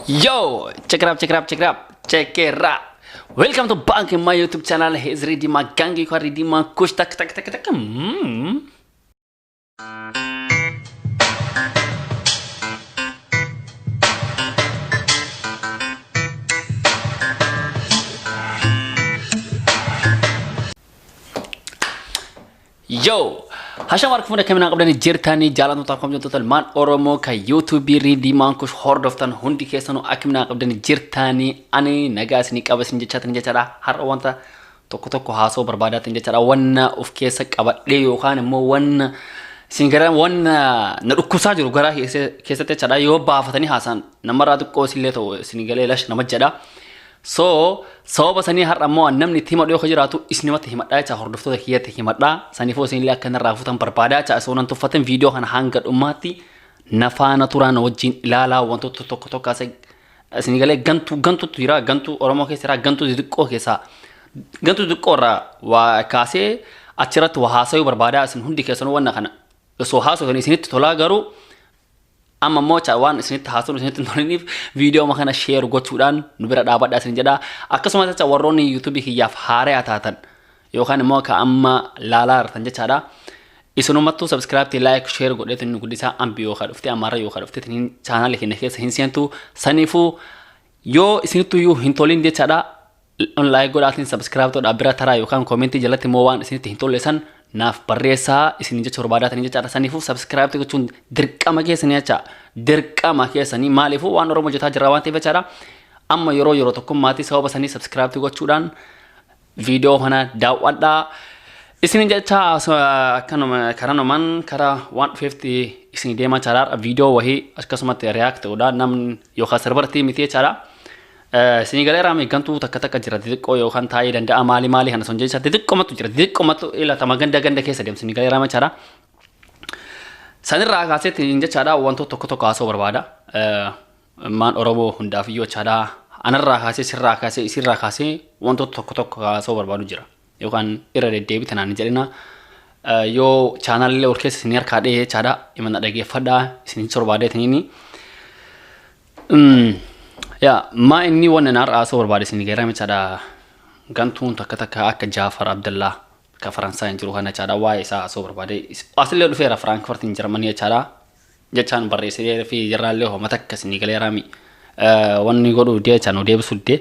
Yo, check it up. Check it out. Welcome to back in my YouTube channel. Here's ready my gangi ko ready my kush tak. Yo, Hasha wark funda kemina qabdani jirtani jalan tutakom total man oromo ka YouTube ready man kush hordoftan hundi kesano akimna qabdani jirtani ani nagasni qabasin jechatni jechara har wanta tokko haso barbadatin jechara wanna uf kesa qabadde yo kan mo wanna singara wanna na dukkusa jiru gara kesate chada yo baafatani hasan namara dukko silleto sinigale lash namajada so basani har ammo namni tima do khajiratu isnimati himadda cha hordofto da kiyate himadda sani fo sin la kana rafutan barbada cha sonan tufatan video kan hanga ummati nafana turana wajin ilaalaa wanto tokko kase sinigale gantu tira gantu oromo ke sira gantu dikko kesa gantu dikko ra wa kase achirat wa hasayu barbada sin hundi kesano wanna kana so haso ni sinit tola garu amma mocha wan isnit hasun isnit nolini video makana share gochudan nubira dabada sin jada akasuma ta warroni youtube hiyaf hare atatan yo kan mo ka amma lalar tanje chada isunu mattu subscribe ti like share godetin gudisa ambiyo khadufti amara yo khadufti tin channel hinne kes hinsiantu sanifu yo isnitu yu hintolin de chada on like godatin subscribe to dabira tara yo kan comment jalati mo wan isnit hintolesan naaf barreessa isin jecha barbaadatan jecha sanifu subscribe to gochun dirqama keessanii acha dirqama keessanii maalifu waan oromo jota jirra waan ta'eef acha amma yoro tokko maati sababa sanii subscribe to gochuudhaan video kana daawwadha isin jecha kanuma karanoman kara 150 isin deema charar video wahi akkasumatti react oda nam yo serverti miti chara sinigale rame gantuu takka jira didikko yo kan taee danda'a maali hana son jecha didikko matu jira didikko matu ila tamaganda ganda keessa dem sinigale rame chara sanirra kaaset inje chada wanto tokko aso barbada man orobo hundaaf yo chada anarra kaase sirra kaase isirra kaase wanto tokko aso barbadu jira yo kan irra deebi tanan jedina yo channel le orkes sinir kaade chada imana dage fada sin sorbade tinini ya ma inni wannan ar aso barbade sinigale rame chada gantuun takka akka Jafar Abdullah ka Faransa injiru hana chada wa isa aso barbade asle do fera Frankfurt in Germany chada jechan barre fi jarralle ho matakka sinigale rami wonni godu de chano de busudde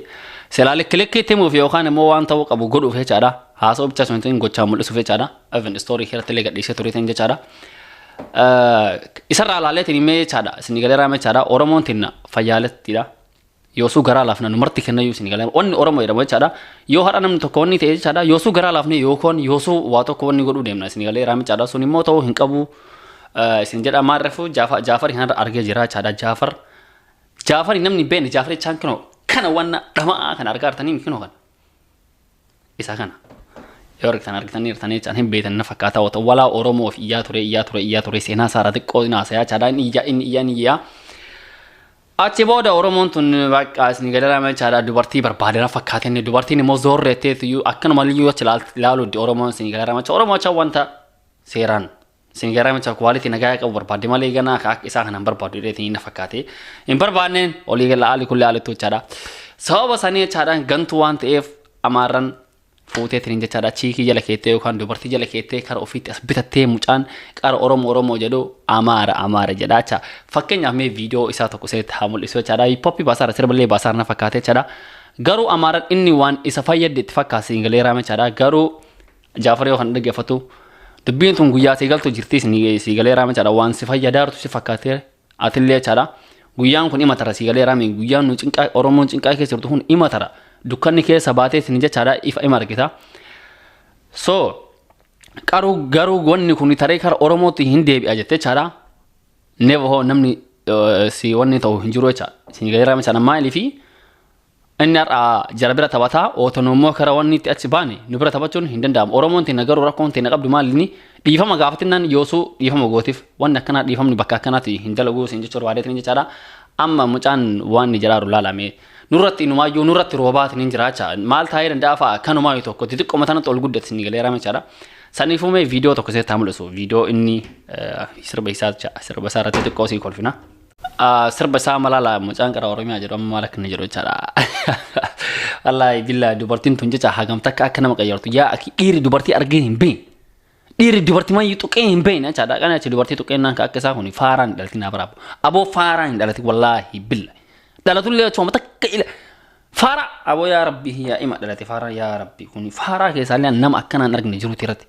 selale keleke temo fi yokhane mo wan taw qabu godu fe chada haso bcha sonten gocha mul su fe chada even story here tele gadde se toriten je chada isarra lalet ni me chada sinigale rame chada oromon tinna fayalet tida yosu gara lafna numarti kenna yu sinigale onni oromo ida mo chada yo haranam to konni te chada yosu gara lafne yo kon yosu wato konni godu demna sinigale rame chada suni mo to hinqabu sinjada marrefu Jafar hinar arge jira chada Jafar namni ben Jafar chankno kana wanna dama kana argartani mikino kan isa kana york tan argtani irtani chan hem betan nafakata wata wala oromo of iya tore sena sarate qodina saya chada ni ya achi boda oromon tun bakka sinigale rame chada dubartii barbaadana fakkaatenne dubartiin immoo zorrete yu akkana maliyo laalu oromon sinigale rame oromo cha wanta seran sinigale rame cha quality nagaa qabu barbaade mali gana ka isa kana barbaadu reetiin na fakkaate in barbaanen oligala ali kulli ali to chada sababa sani chada gantu wanta ef amaran fuute tin chada chiki jala kete yo kan dubartii jala kete kar ofiti asbitate mucaan qar oromo jedo amara jedacha fakkenya me video isa to kuset hamul iso chada popi basara serballe basara na fakate chada garu amara inni wan isa fayyade fakka sinigale rame chada garu Jafar yo kan dage fatu dubbin tun guya sigalto jirti sinigale rame chada wan si fayyadar tu si fakate atille chada guyan kun imatara sinigale rame guyan nu cinqa oromo cinqa ke sirtu hun imatara dukkanni ke sabate sinje chada if imargita so garu gonni kuni tare kar oromo ti hinde bi ajete chada never ho namni si wonni to hinjuro cha sinigale rame chana malifi annar a jarabira tabata autonomo kara wonni ti achibani nubra tabachun hindandam oromo ti nagaru rakon ti naqabdu malini difama gafatinan yosu difama gotif wanna kana difamni bakka kana ti hindalago sinje chorwade tin chada amma mucan wanni jararu lalame nurratti numayu nurratti robat nin jiracha mal taee dandafa kanuma yu tokko tidikko matana tol guddat sinigale rame chada sanifume video tokko se tamulso video inni sirba isaacha sirba sarate tikko si kolfina sirba isaa malala mucaan qara Oromiyaa jedhu amma maal akka inni jedhu jechaadha. Wallaahi billaa dubartiin tun jecha hagam takka akka nama qayyartu yaa aki dhiirri dubartii argee hin beekne. Dhiirri dubartii mayyuu tuqee hin beekne jechaadha. Kana jecha dubartii tuqee naan akka isaa kun faaraan hin dhalatin abaraab. Aboo faaraan hin dhalatin wallaahi billa. Dhalatullee jechuun takka ila faara aboo yaa rabbi yaa ima dhalate faara yaa rabbi kun faara keessaallee nama akkanaan argne jiruuti irratti.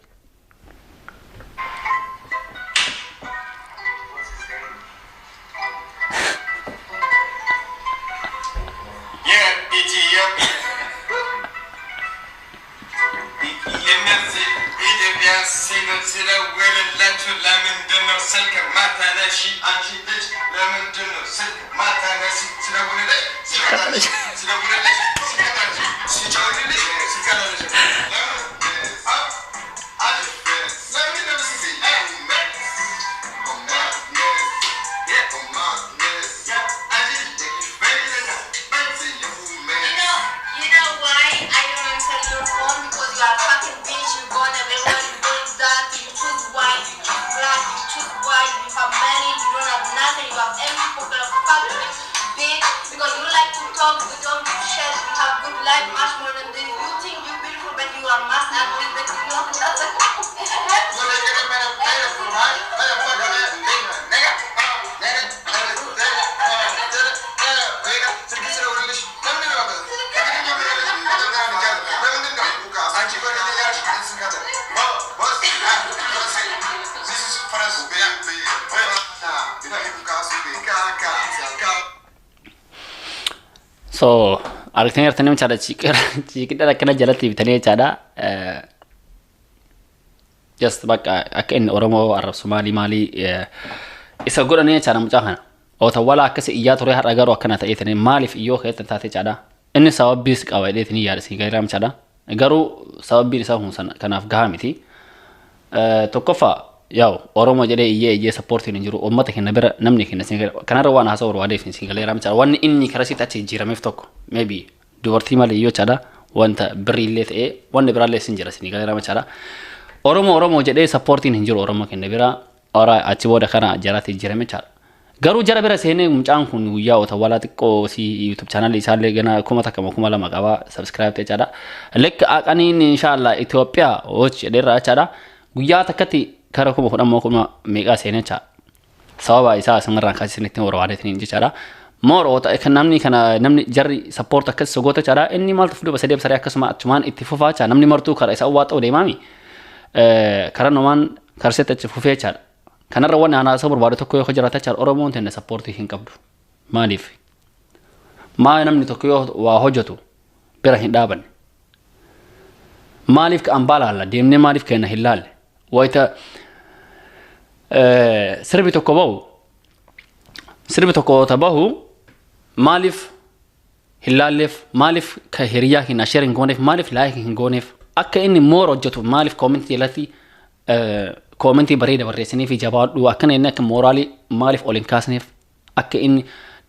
So, argitanii artanii machaadha ciiqidha akkana jalatti bitanii jechaadha. Just bakka akka inni Oromoo arrabsu maalii isa godhanii jechaadha mucaa kana. Otawwala akkasi iyyaa ture har'a garuu akkana ta'eetanii maaliif iyyoo keessatti taate jechaadha. Inni sababbiis qaba jedheetanii yaada si gaarii jechaadha. Garuu sababbiin isaa kun kanaaf gahaa miti. Tokkoffaa yaw Oromoo jedhee iyyee supportiin jiru uummata kenna bira namni kenna kanarra waan haasa'u barbaadee fi singalee raamcha wanni inni karasitti achi jirameef tokko maybe dubartii malee yoo chaada wanta birillee ta'ee wanni biraallee sin jira singalee raamcha Oromoo jedhee supportiin hin jiru Oromoo kenna bira ora achi booda kana jaraatti jirame chaada garuu jara bira seenee mucaan kun guyyaa otawwala xiqqoo si YouTube channel isaallee gana kuma lama qaba subscribe ta'e chaada lekka aqaniin inshallah Itoophiyaa och jedheerra chaada guyyaa takkatti kara kuma fudhammoo kuma meeqaa seenee cha sababa isaa samarraan kaasisanitti warwaadeetiin jechaadha moorota kan namni jarri support akkas sogoota chaadha inni maaltu fuudhu basadee basaree akkasuma achumaan itti fufaa cha namni martuu kara isaa waa ta'u deemaami kara nomaan karseet achi fufee chaadha kanarra waan aanaa isa barbaade tokko yoo jiraata chaadha Oromoon tenne support hin qabdu maaliif namni tokko yoo waa hojjetu bira hin dhaabanne maaliif ka ambaalaalla deemnee maaliif kenna hin laalle wayita sirbi tokko tabahu maalif hilaalleef maalif ka hiriyaa hin ashar hin gooneef maalif laayik hin gooneef akka inni moor hojjetu maalif koomentii jalatti koomentii bareeda barreessanii fi jabaadhu akkana inni akka mooraalii maalif ol hin kaasneef akka inni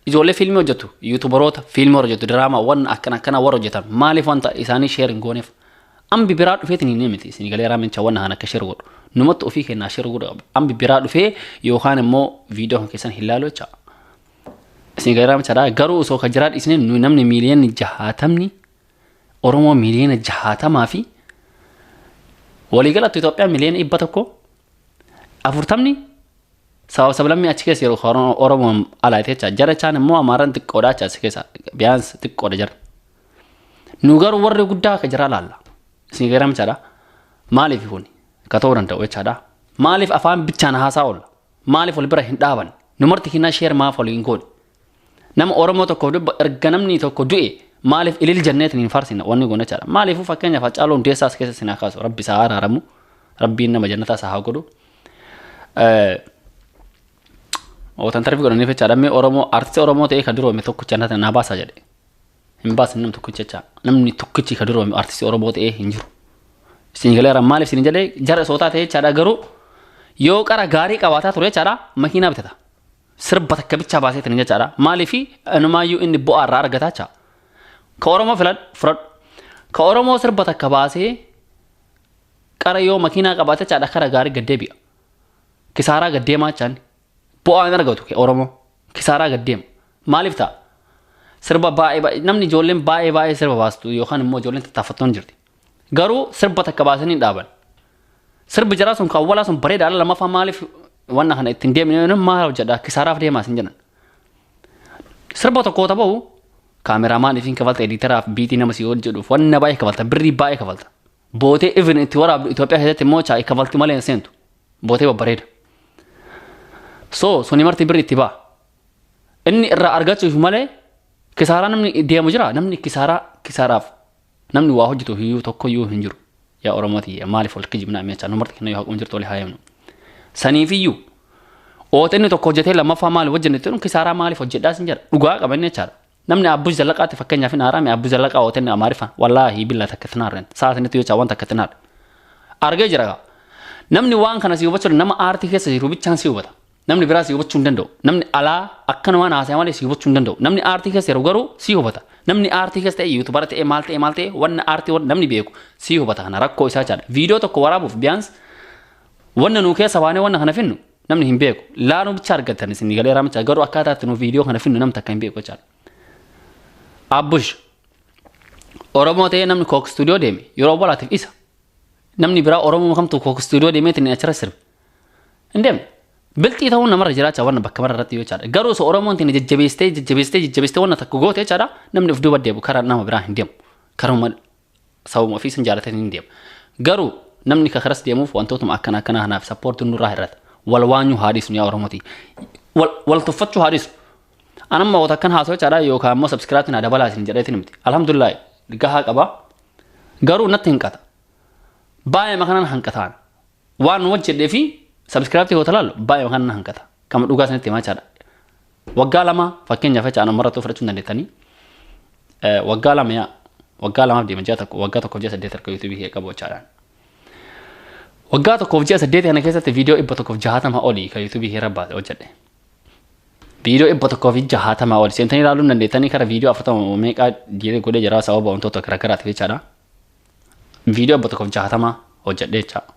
ijoollee fiilmii hojjetu yuutubaroota fiilmii hojjetu diraamaa waan akkana warra hojjetan maalif wanta isaanii sheer hin gooneef ambi biraa dhufeetiin hin miti isin galee raamencha waan haan akka sheer godhu numatti ofii kennaa sheer godhu ambi biraa dhufee yookaan immoo viidiyoo kan keessan hin laaloo jecha isin galee raamencha garuu osoo ka jiraadhi isin namni miiliyoona 60 Oromoo miiliyoona 60 fi waliigalatti Itoophiyaa miiliyoona 140 sablammii achi keessa yeroo Oromoo alaayitee jecha jara chaan immoo Amaaraan xiqqoodhaa achi keessa biyaans xiqqoodha jara nu garuu warri guddaa ka jira laalla isin galee raamencha maaliif kun ka ta'uu danda'u jechaadha maaliif afaan bichaan haasaa oolla maaliif wal bira hin dhaaban numarti hinna sheer maaf waliin goone nama Oromoo tokko dubba erga namni tokko du'e maaliif ilil janneetiin hin farsina wanni goone jechaadha maaliif fakkeenyaaf Hacaaluu Hundeessaas keessa sinaa kaasu rabbi isaa araaramu rabbiin nama jannataa isaa haa godhu ootan tarbii godhaniif jechaadha mee Oromoo artistii Oromoo ta'ee ka duroome tokko jannata naa baasaa jedhe hin baasin nam tokkicha jecha namni tokkichi ka duroome artistii Oromoo ta'ee hin jiru Singalee maaliif sin jalee jara soota ta'e jechaadha garuu yoo qara gaarii qabaataa ture jechaadha makiinaa bitata sirba takka bicha baasee tan jechaadha maaliif anumaayyuu inni bu'aa irraa argataa jecha ka Oromoo fudhadhu ka Oromoo sirba takka baasee qara yoo makiinaa qabaate jechaadha kara gaarii gaddeebi'a kisaaraa gaddeemaa jechaan bu'aa hin argatu Oromoo kisaaraa gaddeema. Maaliif ta'a? Sirba baay'ee namni ijoolleen baay'ee sirba baastu yookaan immoo ijoolleen tattaaffattoon jirti. Garuu sirba takka baasanii dhaaban. Sirbi jaraa sun kaawwalaa sun bareeda ala lamaffaa maaliif wanna kana ittiin deemne maal hojjedha kisaaraaf deemaa sin jedhan. Sirba tokko ta'uu kaameramaan ifiin kafalta editaraaf biitii nama si hojjedhuuf wanna baay'ee kafalta birrii baay'ee kafalta. Bootee even itti waraabdu Itoophiyaa keessatti immoo caa kafalti malee hin seentu. Bootee babbareeda. So suni marti birrii itti ba'a. Inni irraa argachuuf malee kisaaraa namni deemu jira namni kisaaraaf namni waa hojjetu hiyyuu tokko iyyuu hin jiru. Yaa Oromooti maaliif wal kijibnaa meechaa numarti kenna yoo haqum jirtu wali haayamnu. Saniif iyyuu ootinni tokko hojjetee lammaffaa maaliif hojjennetti kisaaraa maaliif hojjedhaa sin jedha dhugaa qabanne jechaadha. Namni abbuu zallaqaatti fakkeenyaaf hin haaraame abbuu zallaqaa ootinni amaariffaan wallaahi billaa takka tinaarren saasanitti yoo caawwan takka tinaar. Argee jira namni waan kana si hubachuu nama aartii keessa jiru bichaan si hubata. Namni biraa si hubachuu hin danda'u. Namni alaa akkana waan haasa'e malee si hubachuu hin danda'u. Namni aartii keessa jiru garuu si hubata. Namni aartii keessa ta'e yuutuubara ta'e maal ta'e wanna aartii namni beeku si hubata kana rakkoo isaa jaadha. Viidiyoo tokko waraabuuf biyaans wanna nuu keessa baanee wanna kana finnu namni hin beeku. Laanuu bicha argatan isin galee raamicha garuu akkaataatti nuu viidiyoo kana finnu namni takka hin beeku jaadha. Abbush Oromoo ta'ee namni kook stuudiyoo deeme yeroo bolaatiif isa. Namni biraa Oromoo kamtu kook stuudiyoo deemeetiin achirra sirbe. Hin deemne. Biltii ta'uu namarra jiraachaa wanna bakka marra irratti yoo jaadha. Garuu so Oromoon tiin jajjabeestee wanna takka goote jaadha namni of duuba deebu karaa nama biraa hin deemu. Karuma sabuma ofii sin jaalatan hin deemu. Garuu namni kakaras deemuuf wantootuma akkana kanaaf sappoortiin nurraa hir'ata. Wal waanyuu haadhisu yaa Oromooti. Wal tuffachuu haadhisu. Anamma wata kan haasoo jaadha yookaan immoo subscribe na dabalaa isin jedheetiin miti. Alhamdulillah gahaa qaba. Garuu natti hinqata. Baay'ee makanan hanqataan. Waan wajjedhee fi subscribe yoo talaalu baay'ee makanan hanqata. Kama dhugaa sanitti himaa jaadha. Waggaa lama fakkeenyaaf jecha ana marra fudhachuu hin dandeettanii. Waggaa lamaaf deema ji'a tokko waggaa tokkoof ji'a 8 akka YouTube kee qabu jechaadhaan. Waggaa tokkoof ji'a 8 kana keessatti viidiyoo 160 olii kan YouTube kee rabbaate hojjedhe. Viidiyoo 160 olii seentanii ilaaluu hin dandeettanii kara viidiyoo 40 meeqaa diiree godhee jira sababa wantoota garaagaraatiif jechaadha. Viidiyoo 160 hojjedhe jechaadha.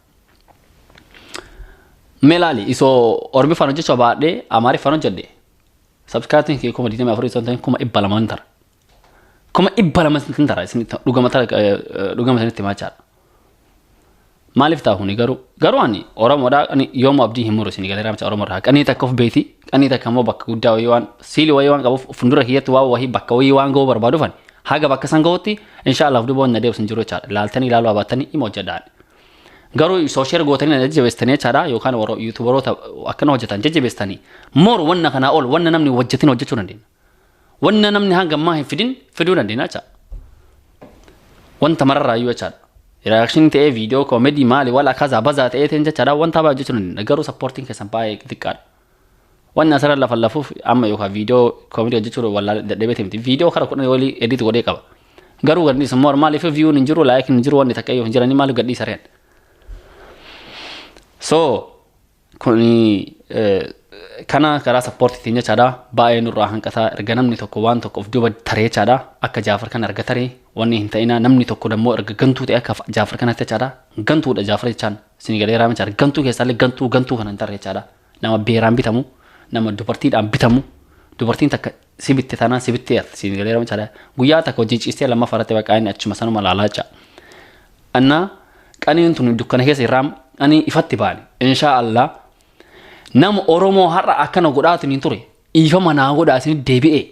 Melali isoo ormi fan hojjechuu baadhee amaariffaan hojjedhe. Subscribe kee kuma 24 isoo ta'in kuma 200 tara. Kuma 200 tara isin dhugama sanitti maachaadha. Maaliif ta'a kuni garuu ani Oromoodhaa ani yooma abdii hin muru isin galee raamcha Oromoodhaa qanii takka of beeti qanii takka immoo bakka guddaa wayii waan siili wayii waan qabuuf fundura kiyyatti waa wayii bakka wayii waan ga'uu barbaadufan haga bakka san ga'utti inshallah duuba wanna deebsan jiru jechaadha laaltanii ilaaluu abaatanii ima hojjedhaan. Garuu soosheer gootanii na jajjabeestanii jechaadha yookaan yuutuubaroota akkana hojjetan jajjabeestanii moor wanna kanaa ol wanna namni hojjetin hojjechuu dandeenya. Wanna namni hanga ammaa hin fiduu dandeenya jechaadha. Wanta mararraayyuu jechaadha. Reaction ta'ee viidiyoo koomedii maali wala kaza bazaa ta'ee teen jechaadha wanta baay'ee hojjechuu dandeenya. Garuu supporting keessan baay'ee xiqqaadha. Wanna asirra lafallafuuf amma yookaan viidiyoo koomedii hojjechuu walla dadhabee miti. Viidiyoo kara kudhan walii edit godhee qaba. Garuu gadhiisa moor maaliif view hin jiru like hin jiru wanni takka yoo hin jirani maaliif gadhiisa reen. So kuni kana karaa supportiitiin jechaadha baay'ee nurraa hanqataa erga namni tokko waan tokko of duuba taree jechaadha akka Jafar kan arga taree wanni hin ta'ina namni tokko dammoo erga gantuu ta'e akka Jafar kanatti jechaadha gantuudha Jafar jechaan isin galee raame jechaadha gantuu keessaallee gantuu kana hin tarre jechaadha nama beeraan bitamu nama dubartiidhaan bitamu dubartiin takka sibitte tanaan sibitte yarti isin galee raame jechaadha guyyaa takka hojii ciistee lammaffaa irratti bakka inni achuma sanuma laalaa jecha anna qaniin tun dukkana keessa irraam ani ifatti baani inshallah nama Oromoo har'a akkana godhaatiin hin ture ifa manaa godhaatiin deebi'ee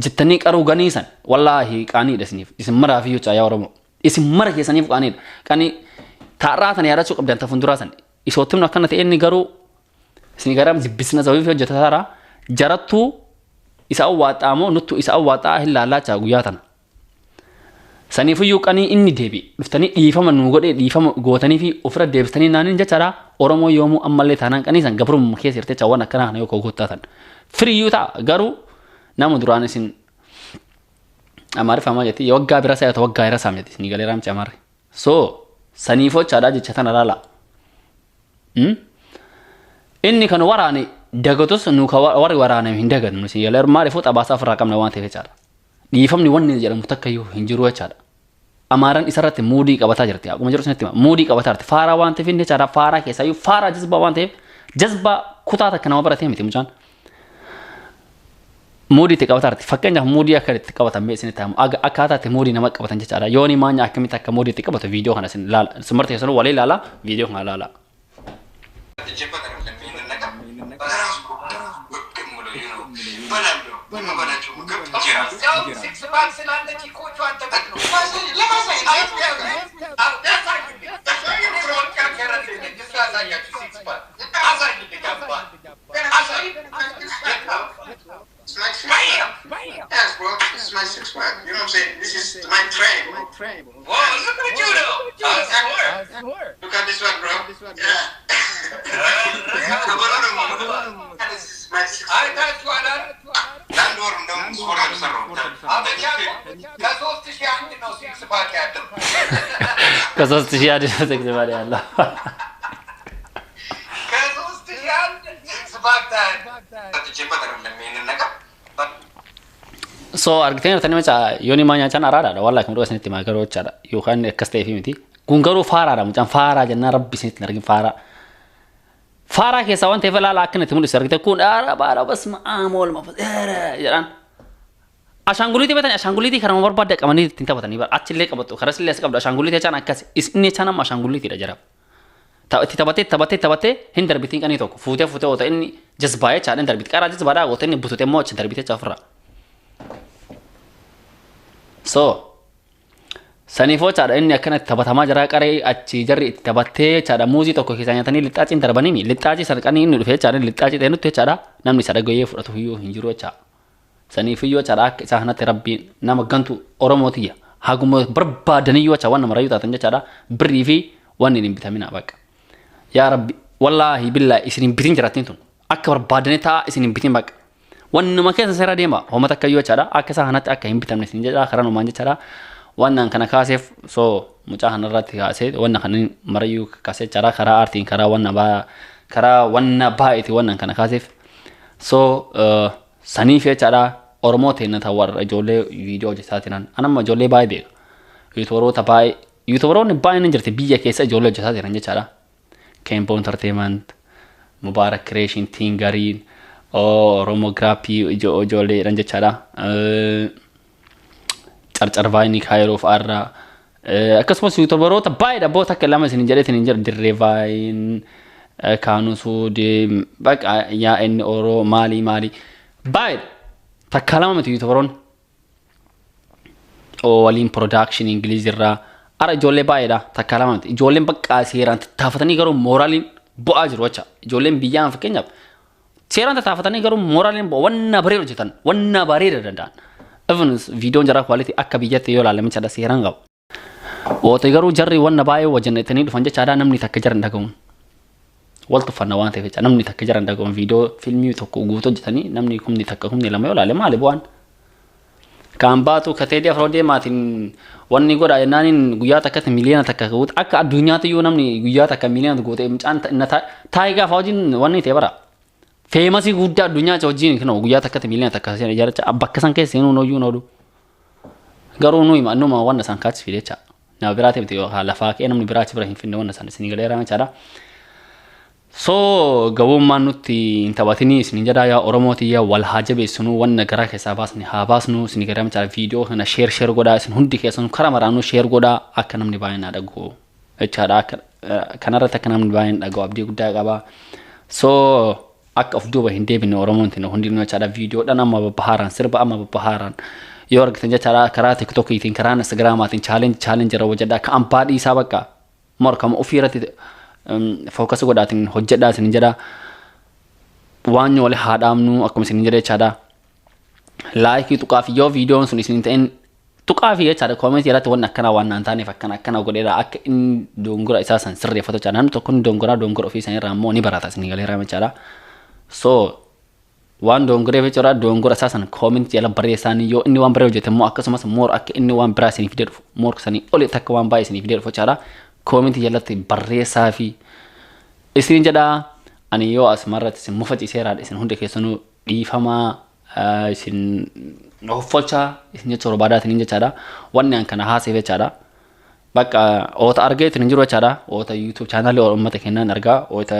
jettanii qaruu ganiisan wallaahi qaaniidha isiniif isin maraa fi yuucaa yaa Oromoo isin mara keessaniif qaaniidha qanii taarraatan yaadachuu qabdan ta funduraa san isootumni akkana ta'e inni garuu isin garam jibbisna sababii hojjetataa jarattuu isa awwaaxaamoo nuttu isa awwaaxaa hin laallachaa guyyaa tana. Saniifuyyuu qanii inni deebi dhuftanii dhiifama nuu godhee dhiifama gootanii fi ofirra deebistanii naaniin jechaadha Oromoo yoomuu ammallee taanaan qaniisan gabrummaa keessa hirtee caawwan akkana kana yoo gootaatan firiyyuu ta'a garuu nama duraan isin amaariffaa maal jetti waggaa bira saayata waggaa irra saamjeti isin galee raamchi amaarri so saniifochaadha jecha tana laala inni kan waraane dagatus nu ka warri waraane hin dagan isin galee maaliifuu xabaasaa ofirraa qabna waan ta'eef jechaadha. Dhiifamni wanni jedhamu takka iyyuu hin jiru jechaadha. Amaaran isarratti muudii qabataa jirti. Akkuma jiru sanitti muudii qabataa jirti. Faaraa waan ta'eef inni jechaadha. Faaraa keessaa iyyuu faaraa jazbaa waan ta'eef jazbaa kutaa takka nama baratee miti mucaan. Moodii itti qabatarti fakkeenyaaf moodii akka itti qabatan mee isin ta'amu akkaataa itti moodii nama qabatan jechaadha yooni maanya akkamitti akka moodii itti qabatu viidiyoo kana isin ilaala simarti keessan walii ilaala viidiyoo kana ilaala. Yes, bro. This is my six pack. You know what I'm saying? This is my frame. Whoa, look at you though. Look at this one, bro. Yeah. This is my six pack. ከሶስት ሺህ አንድ ነው ስክስ ባሪ ያለው so argitanii tani macha yooni maanya chan araada wallahi kumdu asniti magaro chada yo kan kaste fi miti gungaru fara da muchan fara janna rabbi sinit nargin fara ke sawan te fala lakne timu sargite kun ara bara basma amol ma fara yaran ashanguliti betan ashanguliti karama barbada kamani tinta batani bar achille qabattu kharasille asqabda ashanguliti chan akas isni chanam ashanguliti da jarab tabate hin darbitin kani tokko fute ota inni jazbaaye chan darbit qara jazbada ota inni butute mo chan darbite chafra so sanifo chada inni akkana tabatama jara qare achi jarri tabatte chada muuzi tokko keessanyatani lixaaci darbanimi lixaaci sarqani inni dhufe chada lixaaci tenutte chada namni sada goyee fudhatu hiyo hinjiru cha sanifiyyo chada akka isa hanate rabbi nama gantu oromotiya hagumo barbaadaniyo cha wanna marayu tatan chada birri fi wanni nin vitamina baqa ya rabbi wallahi billahi isinin bitin jiratin tun akka barbaadani ta isinin bitin baqa wanna makesa sera dema homa takayyo chada akka sa hanate akka hin bitamne sin jada karano manje chada wannan kana kasef so mucha hanarati kase wannan kanin marayu kase chara kara artin kara wannan ba iti wannan kana kasef so sanife chada ormote na tawar jole video jasatinan anama jole bai be yutoro ne bai ne jirte biya kesa jole jasatinan chada Campo Entertainment Mubarak Creation Tingarin Romografi jole ranje chada charchar vaini khairuf arra akasmo yutoro ta bai da bota kalama sin jere tin jere dirrevain kanu sudi baka ya en oro mali bai ta kalama mit yutoron o walin production english ra ara jolle bai da ta kalama jolle baka seran tafatani garo moralin bo ajir wacha jolle biyan fakenya seran tafatani garo moralin bo wanna bare jitan wanna bare dandan even video jara quality akka biyate yo lalam chada seran gaw o te garo jarri wanna bai wajan etani dufanja chada namni takjar ndagum waltu fanna wante fecha namni takjar ndagum video filmi to ko guto jitani namni kumni takka kumni lama yo lalam ale buan kambatu katedi afrode matin wanni goda nanin guya takka miliyan takka gut akka dunya to yo namni guya takka miliyan gote mchan na taiga fawjin wanni te bara famous gudda dunya chojin kino guya takka miliyan takka sen jarcha abakkasan ke senu no you no do garu no ima no ma wanna san kats filecha na birate mti hala fa ke namni birate ibrahim finne wanna san sinigale ra chada so gawum manuti intabatini sinjada ya oromoti ya wal hajabe sunu wanna gara ke sabasni habasnu sinigale ra chada video hana share goda sin hundi ke sun karamaranu share goda akka namni bayina dago chada kanara takka namni bayin dago abdi gudda gaba so akka of duba hinde bin oromonti no hundi no chada video dan amma baharan sirba amma baharan yor gtanja chara kara tiktok itin karana instagram atin challenge ra wajada ka ampadi sabaka mor kam ofirati focus godatin hojjada sin jada wanyo le hadamnu akum sin jada chada like tu kafi yo video sun sin ten tu kafi chada comment yara to wanna kana wanna antane fakana kana godeda ak in dongora isasan sirre foto chada nan to kun dongora ofisa ra mo ni barata sin gale ra chada so wan dongore fechora dongora sasan comment yala baresani yo inni wan bare jete mo akasuma mor ak inni wan brasini video mor sani ole takka wan bay sini video fochara comment yala te baresa fi isin jada ani yo asmarat sin mufati sera isin hunde kesunu difama isin no focha isin choro badat ninja chada wannan kana hase fechara baka ota arget ninjiro chada ota youtube channel or ummata kenan arga ota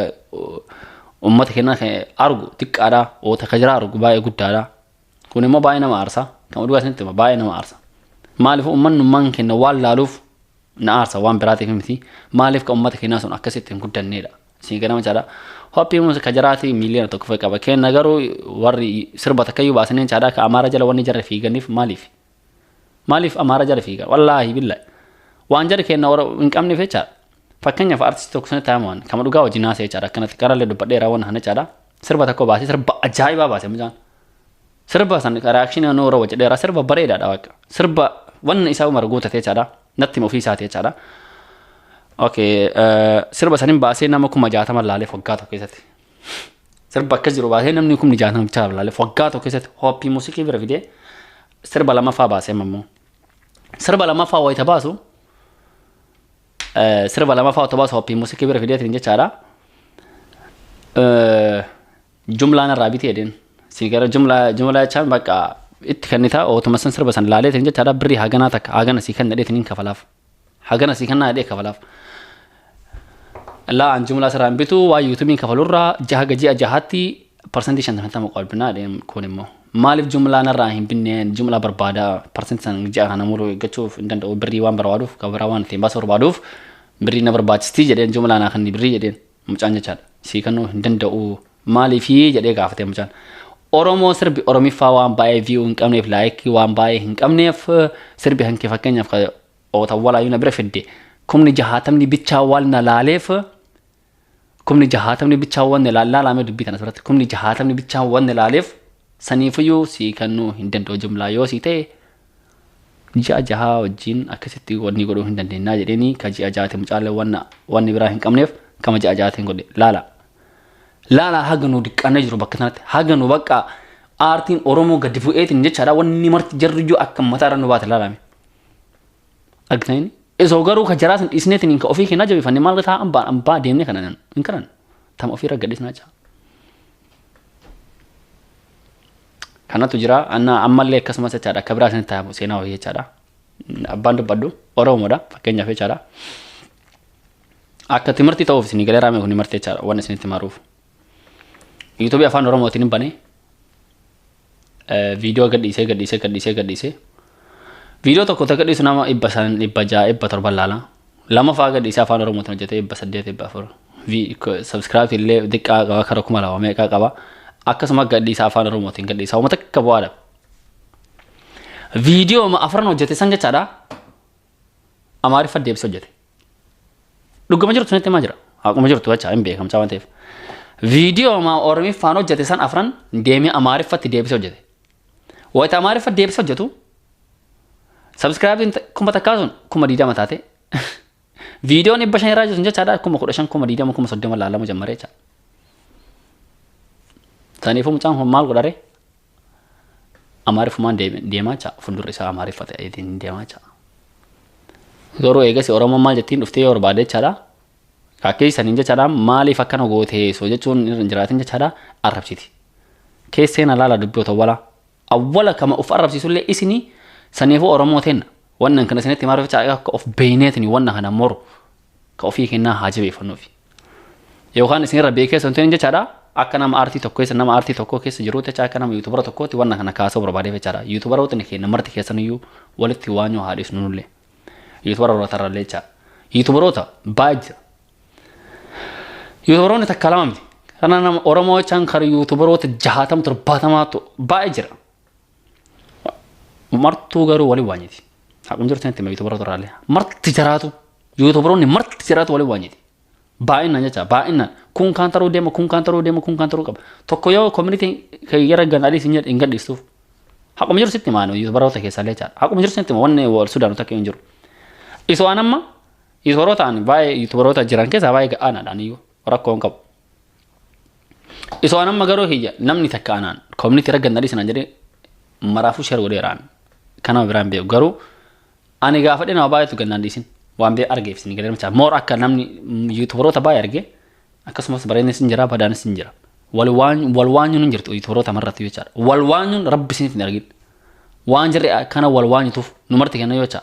ummata keenya argu xiqqaadha oota ka jira argu baay'ee guddaadha kun immoo baay'ee nama aarsa kan dhugaa isinitti baay'ee nama aarsa maaliif ummannummaan keenya waan laaluuf na aarsa waan biraatiif miti maaliif ka ummata keenya sun akkasitti hin guddanneedha isin ganama caadha hoppii muuziqaa jiraati miiliyoona tokko fa'i qaba kenna garuu warri sirba takkayyuu baasanii caadha ka amaara jala wanni jarra fiiganiif maaliif amaara jala fiigan wallaahi billahi waan jarri kenna hin qabneef jechaadha fakkeenyaaf artistii tokko sanatti haamaan kama dhugaa wajjin haasa'e jechaadha akkanatti qarallee dubbadheeraa waan hana caadha sirba tokko baasee sirba ajaa'ibaa baasee mujaan sirba san reakshinii noora wajji dheeraa sirba bareedaadha waaqa sirba wanna isaa umar guutatee jechaadha natti ofii isaati jechaadha okay sirba sanin baasee nama 60 laalee waggaa tokko keessatti sirba akkas jiru baasee namni 60 bicha laalee waggaa tokko keessatti hoppii muuziqii bira fidee sirba lamaffaa baasee mammoo sirba lamaffaa wayita baasu sirba lamaffaa wayita baasu hoppii muuziqii bira fidee jechaadha jumlaan irraa bitee edeen sigara jumla chan bakka itti kannita ootuma san sirba san laalee jechaadha birrii haganaa takka hagana si kan nadheetiin kafalaaf hagana si kan nadhee kafalaaf la an jumla saraan bitu waa yuutubiin kafalurraa jaha gajii ajahatti persentii 50 qolbinaa deem kun immoo maaliif jumlaa narraa hin binneen jumla barbaada persentii san jaha kana muru gachuuf hin danda'u birrii waan barbaaduuf kabara waan ittiin baasuu barbaaduuf birrii na barbaachistii jedheen jumlaa naa kan birrii jedheen mucaan jechaadha si kannuu hin danda'u maaliifii jedhee gaafatee mucaan Oromoo sirbi Oromiffaa waan baay'ee view hin qabneef laayikii waan baay'ee hin qabneef sirbi hanki fakkeenyaaf oota walaayyuu na bira fidde kumni 60 bichaa wal na laaleef kumni 60 bichaa wal na laalame dubbii kana asirratti kumni 60 bichaa wal na laaleef saniifiyyuu si kannuu hin danda'u jumlaa yoo si ta'e jaha wajjin akkasitti wanni godhuu hin dandeenyaa jedheenii ka jaate mucaalee wanni biraa hin qabneef kama jaateen godhe laala haganu diqqanee jiru bakka sanatti haganu bakka aartiin Oromoo gadi bu'eetiin jechaadha wanni marti jarriyyuu akka mataa irra nu baate laalame agtayni isoo garuu ka jaraasin isneetiin ka ofii kennaa jabeeffanne maal taa ambaa deemne kana hin kanan tam ofii irra gadhiisnaa jaa kanatu jira ammallee akkasumas jechaadha akka biraa sanitti taamu seenaa wayii jechaadha abbaan dubbadhu Oromoodha fakkeenyaaf jechaadha akka timirti ta'uuf isin galee raame kun timirti jechaadha waan isinitti maruuf YouTube afaan Oromootiin bane video gadhiisee video tokko gadhiisu nama 100 laala lama faa gadhiisee afaan Oromootiin hojjetee 800 subscribe illee diqqaa qaba kara 2000 meeqa qaba akkasuma gadhiisaa afaan Oromootiin gadhiisaa uummata akka bu'aadha video ma afran hojjete san jechaadha amaariffa deebisee hojjete dhuguma jirtu netti maa jira akkuma jirtu jecha hin beekamsaa waan ta'eef video ma Oromiffaan hojjete san afran deemee amaariffatti deebisee hojjete wayita amaariffa deebisee hojjetu subscribe kuma takkaasun kuma 20 taate videoon 500 irraa jiru jechaadha kuma 15 kuma 20 kuma 30 laalamu jammaree jecha taniifuu mucaan maal godhare amaariffumaan deemaa jira fuuldurri isaa amaariffa ta'eetiin deemaa jira garuu eegas Oromoon maal jettiin dhuftee yoo barbaade jechaadha kakkee saniin jechaadha maaliif akkana gootee soo jechuun irra jiraatin jechaadha arrabsiti keesseen alaala dubbiota awwala kama uf arrabsiisullee isinii saniifuu Oromoo teenna wannan kana sanitti maariif jechaadha akka of beeyneetini wannan kana moru ka ofii kennaa haa jabeeffannuufi yookaan isinirra beekee santeen jechaadha akka nama aartii tokko keessa nama aartii tokko keessa jiru jecha akka nama YouTuber tokkooti wannan kana kaasoo barbaadee jechaadha YouTuber wotni keenya marti keessaniyyuu walitti waanyoo haadhis nunullee YouTuber warra tarralee jecha YouTuberota baaj YouTuberonni takka lama miti kana nama Oromoo jechaan kar YouTuberota 60 70 baaj jira martuu garuu wali waanyiti haqum jirtu netti YouTuberota tarralee marti jiraatu YouTuberonni marti jiraatu wali waanyiti baay'inaan jecha baay'inaan kun kantaruu deema qaba tokko yoo community kayyara ganadii sin jedhin gadhiistuuf haquma jiru sitti maanu YouTuberota keessallee jecha haquma jiru sitti wanne wal Suudaan takka hin jiru isoo anamma YouTuberota ani baay'ee YouTuberota jiran keessa baay'ee ga'aanaadhaan iyyuu rakkoon qabu isoo anamma garuu hiyya namni takka anaan community irra ganadii sinan jedhee maraafuu share godheeraan kana biraan beeku garuu ani gaafadhe nama baay'eetu ganadii waan bee argeef sin galee macha moor akka namni YouTuberota baay'ee arge akkasumas bareenis sin jira badaanis sin jira wal waanyuun hin jirtu YouTuberota marratti jechaadha wal waanyuun rabbi sin hin argin waan jirre kana wal waanyutuuf numarti kenna jecha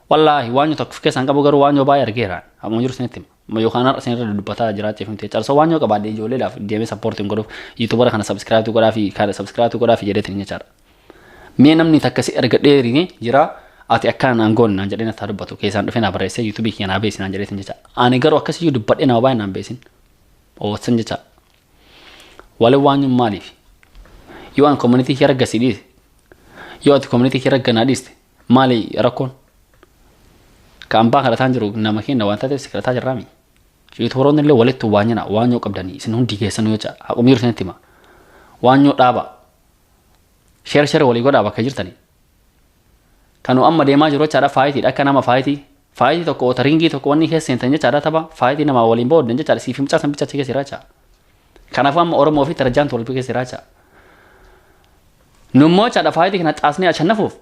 wallahi waanyu tokko keessan qabu garuu waanyu baay'ee argeeraan amma jiru sinitti ma yookaan har'a isinirra dubbataa jiraachuu fi jecha waan yoo qabaadde ijoolleedhaaf deemee sappoortiin godhuuf yuutuubara kana sabskiraayib godhaa fi kana sabskiraayib godhaa fi jedheetiin jechaadha. Mee namni takkasi erga dheerinii jira ati akkaan aangoon naan jedhee natti dubbatu keessaan dhufee na barreessee yuutuubii kiyya naa beesin naan jedheetiin jecha. Ani garuu akkasiyyuu dubbadhee nama baay'ee naan beesin. Ootsan jecha. Wali waan maaliif? Yoo an community kiyya ragga sidhiise yoo ati community kiyya ragga naa dhiiste maali rakkoon? Ka ambaa kadhataan jiru nama keenya waan taateef si kadhataa jirraami. Yuutuubaroonni illee walitti waan yoo qabdanii isin hundi keessanuu jecha haqumiiru isinitti hima. Waan yoo dhaaba share walii godhaa bakka jirtanii. Kanu amma deemaa jiru jechaadha faayitii akka nama faayitii tokko otaringii tokko wanni keessa seentan jechaadha tapha faayitii nama waliin booddan jechaadha siif himcaa san bicha keessa jiraachaa. Kanaaf amma Oromoo fi tarjaan tolbii keessa jiraachaa. Nummoo jechaadha faayitii kana xaasnee achannafuuf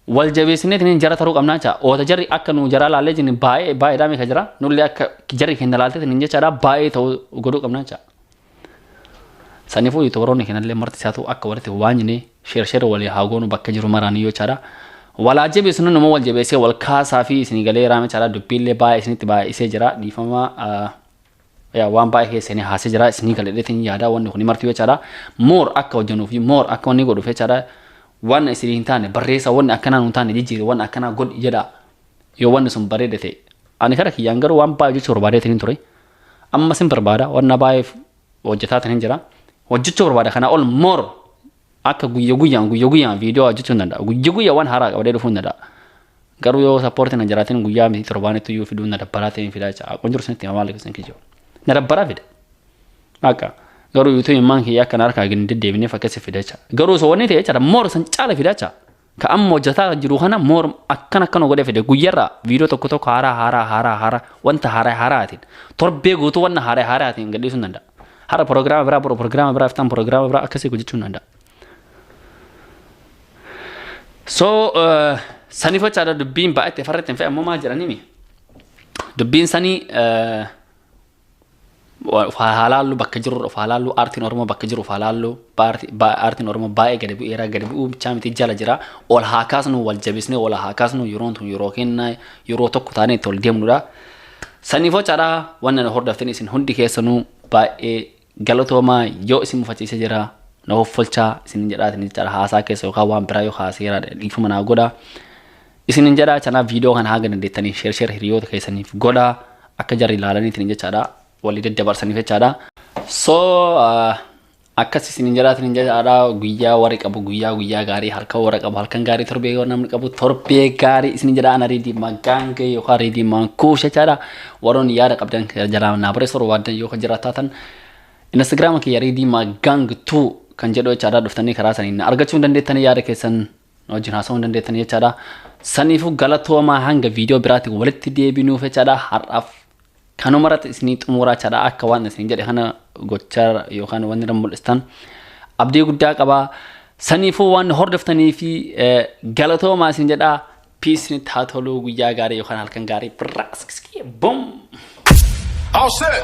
wal jabeessinee tiniin jara taruu qabnaa jecha oota jarri akka nu jara laallee jiru baay'ee daamee ka jira nullee akka jarri keenya laaltee tiniin jechaadha baay'ee ta'uu godhuu qabnaa jecha. Saniifuu yuutuubaroonni keenyallee marti isaatu akka walitti waanyine share walii haa goonu bakka jiru maraanii jechaadha. Walaa jabeessinu nama wal jabeessee wal kaasaa fi isinii galee raame jechaadha dubbiillee baay'ee isinitti baay'isee jira dhiifama waan baay'ee keessanii haasee jira isinii galeetiin yaada wanni kun marti jechaadha. Moor akka hojjennuu fi moor akka wanni godhuuf jechaadha. Waan isinii hin taane barreessa wanni akkanaa hin taane jijjiirri waan akkanaa godhi jedha yoo wanni sun bareede ta'e. Ani kara kiyyaan garuu waan baay'ee jechuu barbaadeetiin ture. Amma sin barbaada wanna baay'ee hojjetaatiin jira. Hojjechuu barbaada kana ol moor akka guyyaa guyyaan viidiyoo hojjechuu hin danda'a. Guyyaa waan haaraa qabadee dhufuu hin danda'a. Garuu yoo sappoortiin na jiraatiin guyyaa miti torbaanitti iyyuu fiduu na dabbaraa ta'een fidaa jecha. Kun jiru sinitti maal keessan kijoo. Na dabbaraa fida. Akka garuu yuutuu immaan kiyyaa akka harkaa gadi deddeebinee fakkeessa fida jecha. Garuu osoo wanni ta'e jecha moor san caala fida jecha. Ka amma hojjetaa jiru kana moor akkan godhee fide guyyaarraa viidiyoo tokko haaraa wanta haaraatiin torbee guutuu wanna haaraatiin gadhiisuu hin danda'a. Hara proogiraama biraa fitan proogiraama biraa akkasii hojjechuu hin danda'a. So saniif jechaadha dubbiin baay'ee farratti hin fe'e ammoo maal jedhaniimi dubbiin sanii haalaallu bakka jiru haalaallu aartiin Oromoo bakka jiru haalaallu aartiin Oromoo baay'ee gadi bu'uu bichaa miti jala jira ol haa kaasnu wal jabisnee ol haa kaasnu yeroon tun yeroo kennaa yeroo tokko taanee itti ol deemnudha. Saniif jechaadha wanna hordoftan isin hundi keessanuu baay'ee galatoomaa yoo isin mufachiisee jira na hoffolchaa isin jedhaatiin jechaadha haasaa keessa yookaan waan biraa yoo haaseera dhiifama naa godha. Isin jedhaa chana viidiyoo kana haga dandeettanii share hiriyoota keessaniif godha akka jarri ilaalaniitiin jechaadha walii daddabarsaniif jechaadha. So akkas isin jedhaatiin jechaadha guyyaa warri qabu guyyaa gaarii harka warra qabu halkan gaarii torbee yoo namni qabu torbee gaarii isin jedhaa ana reedii magaange yookaan reedii mankuush jechaadha warroonni yaada qabdan jalaa naa barreessuu barbaadan yoo kan jiraatan Instagram kiyya reedii gantuu kan jedhu jechaadha dhuftanii karaa saniin argachuu dandeettanii yaada keessan wajjin haasa'uu dandeettanii jechaadha. Saniifuu galatoomaa hanga viidiyoo biraatti walitti deebinuuf jechaadha har'aaf kanumarratti isinii xumuraa jechaadha akka waan isin jedhe kana gochaa yookaan wanni irra mul'istan abdii guddaa qaba. Saniifuu waan hordoftanii fi galatoomaa isin jedha peace ni haa tolu guyyaa gaarii yookaan halkan gaarii biraas boom. All set.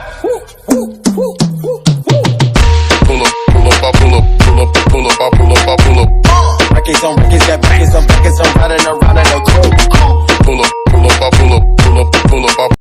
Pull up.